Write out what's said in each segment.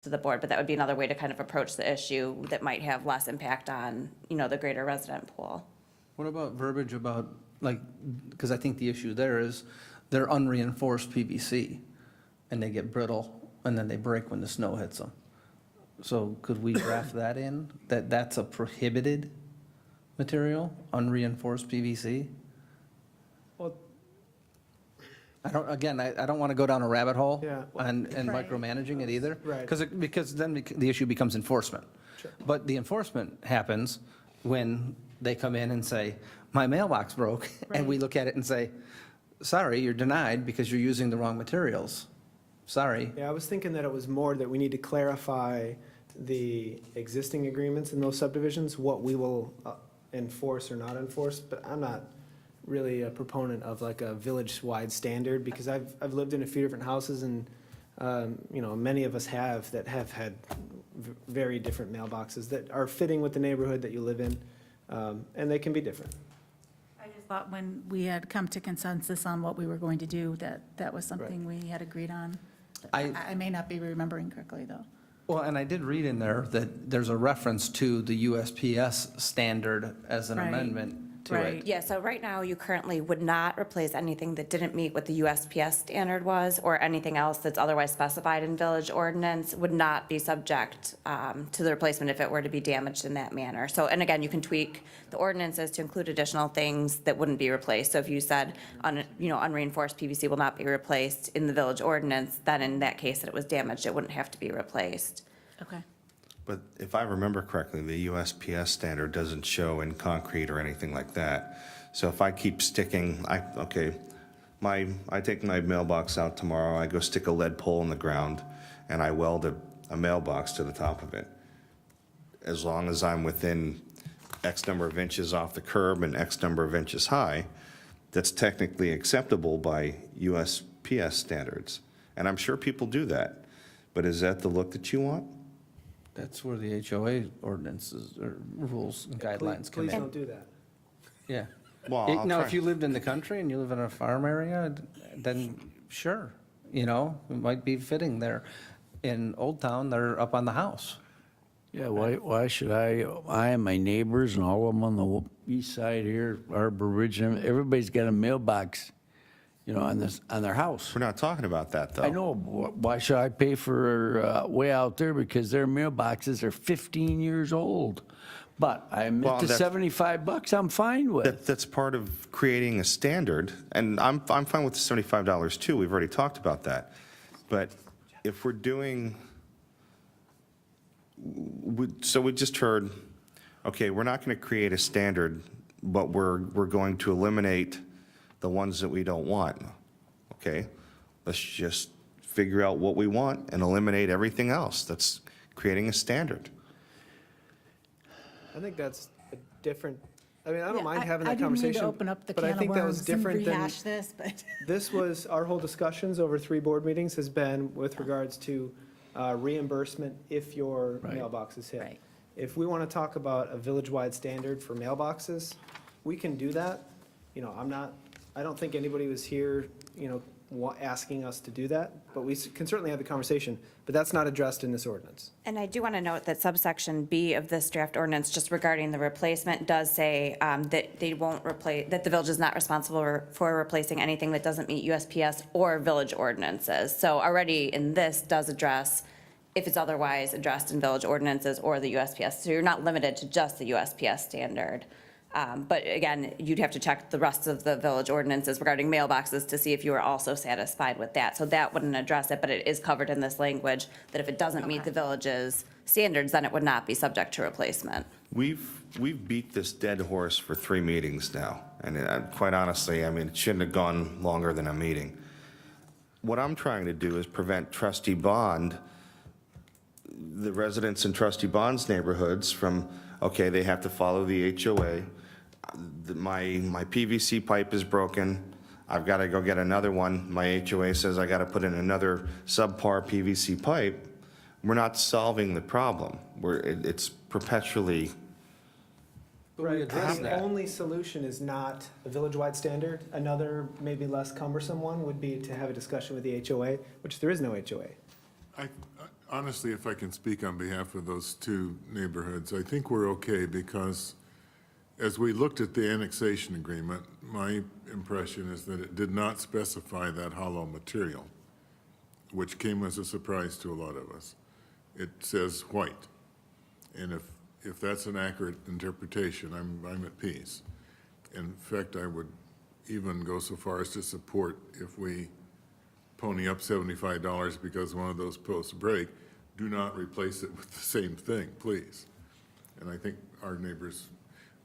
to the board, but that would be another way to kind of approach the issue that might have less impact on, the greater resident pool. What about verbiage about, like, because I think the issue there is they're unreinforced PVC and they get brittle and then they break when the snow hits them. So could we draft that in, that that's a prohibited material, unreinforced PVC? Well, I don't want to go down a rabbit hole Yeah. and Right. micromanaging it either. Right. Because then the issue becomes enforcement. Sure. But the enforcement happens when they come in and say, my mailbox broke, and we look at it and say, sorry, you're denied because you're using the wrong materials. Sorry. yeah, I was thinking that it was more that we need to clarify the existing agreements in those subdivisions, what we will enforce or not enforce, but I'm not really a proponent of like a village-wide standard, because I've lived in a few different houses, and, many of us have, that have had very different mailboxes that are fitting with the neighborhood that you live in, and they can be different. I just thought when we had come to consensus on what we were going to do, that was something we had agreed on. I may not be remembering correctly, though. Well, and I did read in there that there's a reference to the USPS standard as an Right. amendment to Right. it. Yeah, so right now, you currently would not replace anything that didn't meet what the USPS standard was, or anything else that's otherwise specified in village ordinance would not be subject to the replacement if it were to be damaged in that manner. So, and again, you can tweak the ordinances to include additional things that wouldn't be replaced. So if you said, unreinforced PVC will not be replaced in the village ordinance, then in that case that it was damaged, it wouldn't have to be replaced. Okay. But if I remember correctly, the USPS standard doesn't show in concrete or anything like that. So if I keep sticking, I take my mailbox out tomorrow, I go stick a lead pole in the ground, and I weld a mailbox to the top of it. As long as I'm within X number of inches off the curb and X number of inches high, that's technically acceptable by USPS standards. And I'm sure people do that. But is that the look that you want? That's where the HOA ordinances or rules and guidelines come Please in. don't do that. Yeah. Well, I'll Now, try. if you lived in the country and you live in a farm area, then sure, it might be fitting there. In Old Town, they're up on the house. Yeah, why should I and my neighbors and all of them on the east side here, Arbor Ridge, and everybody's got a mailbox, on their house. We're not talking about that, though. I know, why should I pay for way out there, because their mailboxes are 15 years old? But I admit Well, the that's- $75 I'm fine with. That's part of creating a standard, and I'm fine with the $75 too, we've already talked about that. But if we're doing, so we just heard, okay, we're not going to create a standard, but we're going to eliminate the ones that we don't want. Okay, let's just figure out what we want and eliminate everything else. That's creating a standard. I think that's a different, I don't Yeah, mind having that I didn't mean conversation. to open up the but I can of think that was worms and different than. rehash this, but. This was, our whole discussions over 3 board meetings has been with regards to reimbursement if your Right. mailbox is hit. Right. If we want to talk about a village-wide standard for mailboxes, we can do that. I don't think anybody was here, asking us to do that, but we can certainly have the conversation, but that's not addressed in this ordinance. And I do want to note that subsection B of this draft ordinance, just regarding the replacement, does say that they won't replace, that the village is not responsible for replacing anything that doesn't meet USPS or village ordinances. So already in this does address if it's otherwise addressed in village ordinances or the USPS. So you're not limited to just the USPS standard. But again, you'd have to check the rest of the village ordinances regarding mailboxes to see if you are also satisfied with that. So that wouldn't address it, but it is covered in this language that if it doesn't meet the village's standards, then it would not be subject to replacement. We've beat this dead horse for 3 meetings now, and quite honestly, it shouldn't have gone longer than a meeting. What I'm trying to do is prevent Trustee Bond, the residents in Trustee Bond's neighborhoods from, okay, they have to follow the HOA. My PVC pipe is broken. I've got to go get another one. My HOA says I got to put in another subpar PVC pipe. We're not solving the problem. It's perpetually. But we address The that. only solution is not a village-wide standard. Another, maybe less cumbersome one, would be to have a discussion with the HOA, which there is no HOA. Honestly, if I can speak on behalf of those two neighborhoods, I think we're okay because as we looked at the annexation agreement, my impression is that it did not specify that hollow material, which came as a surprise to a lot of us. It says white. And if that's an accurate interpretation, I'm at peace. In fact, I would even go so far as to support if we pony up $75 because one of those posts break, do not replace it with the same thing, please. And I think our neighbors,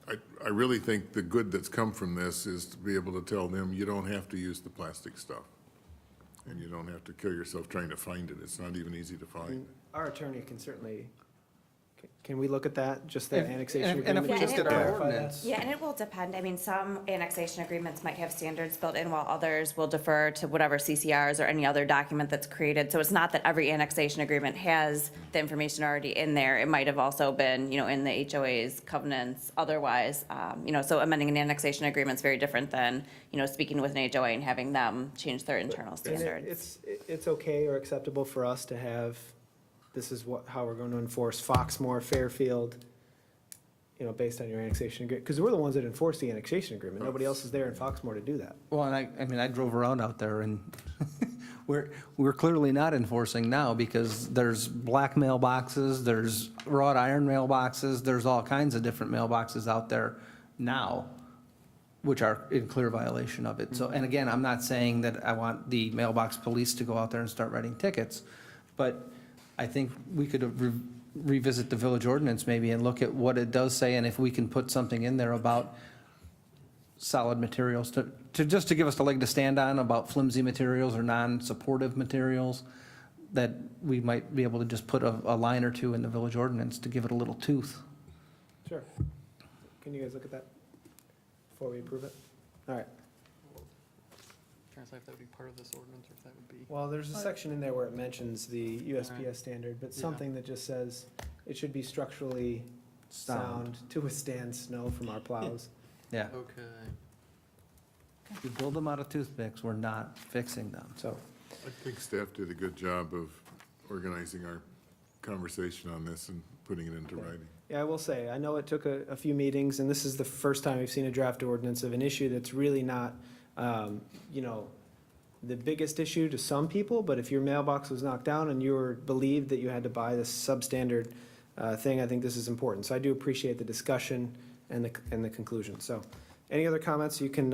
I really think the good that's come from this is to be able to tell them, you don't have to use the plastic stuff. And you don't have to kill yourself trying to find it. It's not even easy to find. Our attorney can certainly, can we look at that, just that If- annexation and if agreement? we just look to at our clarify that? ordinance- Yeah, and it will depend. I mean, some annexation agreements might have standards built in, while others will defer to whatever CCRs or any other document that's created. So it's not that every annexation agreement has the information already in there. It might have also been, in the HOA's covenants otherwise. So amending an annexation agreement is very different than, speaking with an HOA and having them change their internal And standards. it's okay or acceptable for us to have, this is how we're going to enforce Foxmore, Fairfield, based on your annexation agreement, because we're the ones that enforce the annexation agreement. Nobody else is there in Foxmore to do that. Well, and I drove around out there and we're clearly not enforcing now because there's black mailboxes, there's wrought iron mailboxes, there's all kinds of different mailboxes out there now, which are in clear violation of it. So, and again, I'm not saying that I want the mailbox police to go out there and start writing tickets, but I think we could revisit the village ordinance maybe and look at what it does say, and if we can put something in there about solid materials just to give us a leg to stand on about flimsy materials or non-supportive materials, that we might be able to just put a line or two in the village ordinance to give it a little tooth. Sure. Can you guys look at that before we approve it? All right. Trying to say if that would be part of this ordinance, or if that would be. Well, there's a section in there where it mentions the USPS standard, but Yeah. something that just says it should be structurally sound to withstand snow from our plows. Yeah, Okay. if you build them out of toothpicks, we're not fixing them. So, I think staff did a good job of organizing our conversation on this and putting it into writing. yeah, I will say, I know it took a few meetings, and this is the first time we've seen a draft ordinance of an issue that's really not, the biggest issue to some people, but if your mailbox was knocked down and you were believed that you had to buy this substandard thing, I think this is important. So I do appreciate the discussion and the conclusion. So, any other comments, you can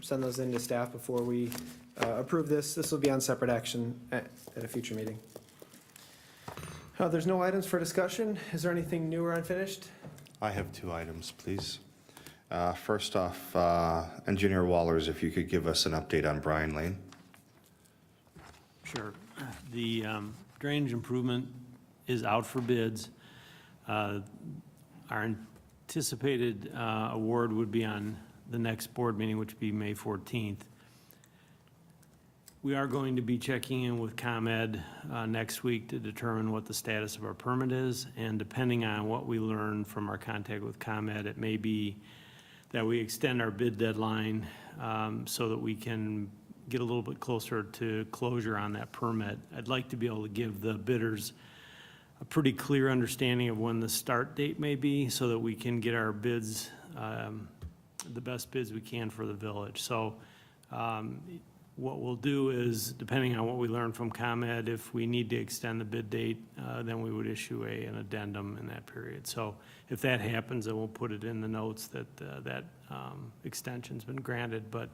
send those in to staff before we approve this. This will be on separate action at a future meeting. There's no items for discussion. Is there anything new or unfinished? I have two items, please. First off, Engineer Wallers, if you could give us an update on Bryan Lane. Sure. The drainage improvement is out for bids. Our anticipated award would be on the next board meeting, which would be May 14th. We are going to be checking in with ComEd next week to determine what the status of our permit is, and depending on what we learn from our contact with ComEd, it may be that we extend our bid deadline so that we can get a little bit closer to closure on that permit. I'd like to be able to give the bidders a pretty clear understanding of when the start date may be so that we can get our bids, the best bids we can for the village. So what we'll do is, depending on what we learn from ComEd, if we need to extend the bid date, then we would issue an addendum in that period. So if that happens, then we'll put it in the notes that that extension's been granted. But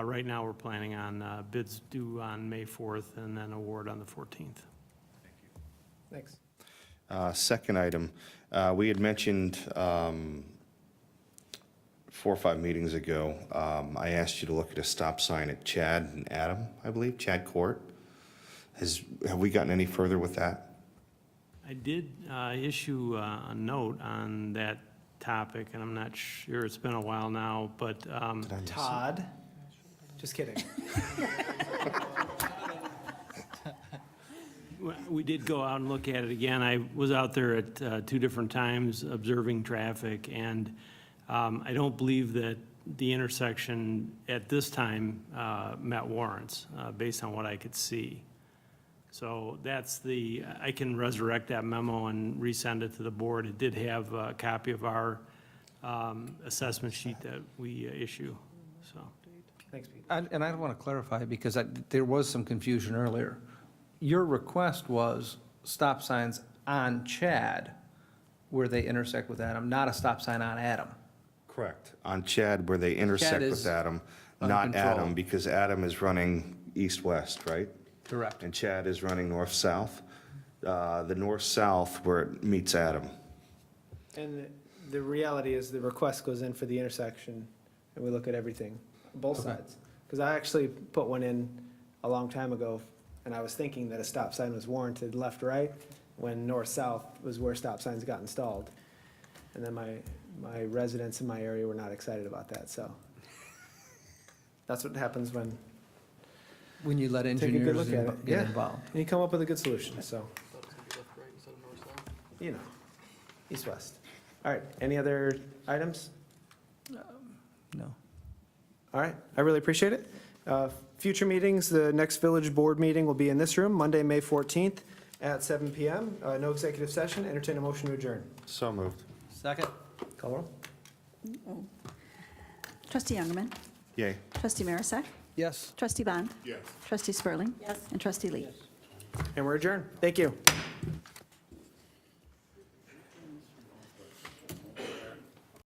right now, we're planning on bids due on May 4th and then award on the 14th. Thanks. Second item, we had mentioned 4 or 5 meetings ago, I asked you to look at a stop sign at Chad and Adam, I believe, Chad Court. Have we gotten any further with that? I did issue a note on that topic, and I'm not sure, it's been a while now, but Did I miss it? Todd? Just kidding. we did go out and look at it again. I was out there at 2 different times observing traffic, and I don't believe that the intersection at this time met warrants, based on what I could see. So that's I can resurrect that memo and resend it to the board. It did have a copy of our assessment sheet that we issue, so. Thanks, Pete. And I want to clarify, because there was some confusion earlier. Your request was stop signs on Chad where they intersect with Adam, not a stop sign on Adam. Correct. On Chad, where they intersect is with Adam, not uncontrolled. Adam, because Adam is running east-west, right? Correct. And Chad is running north-south. The north-south where it meets Adam. And the reality is the request goes in for the intersection and we look at everything, both Okay. sides. Because I actually put one in a long time ago and I was thinking that a stop sign was warranted left-right when north-south was where stop signs got installed. And then my residents in my area were not excited about that, so. That's what happens when You let take a good engineers look at it. get Yeah, involved. and you come up with a good solution, so, Thought it was gonna be left, right instead of north, south. you know, east-west. All right, any other items? No. All right, I really appreciate it. Future meetings, the next village board meeting will be in this room, Monday, May 14th at 7 PM. No executive session, entertain a motion to adjourn. So moved. Second? Call roll. Trustee Youngerman. Yay. Trustee Marisak. Yes. Trustee Bond. Yes. Trustee Spurling. Yes. And Trustee Lee. And we're adjourned. Thank you.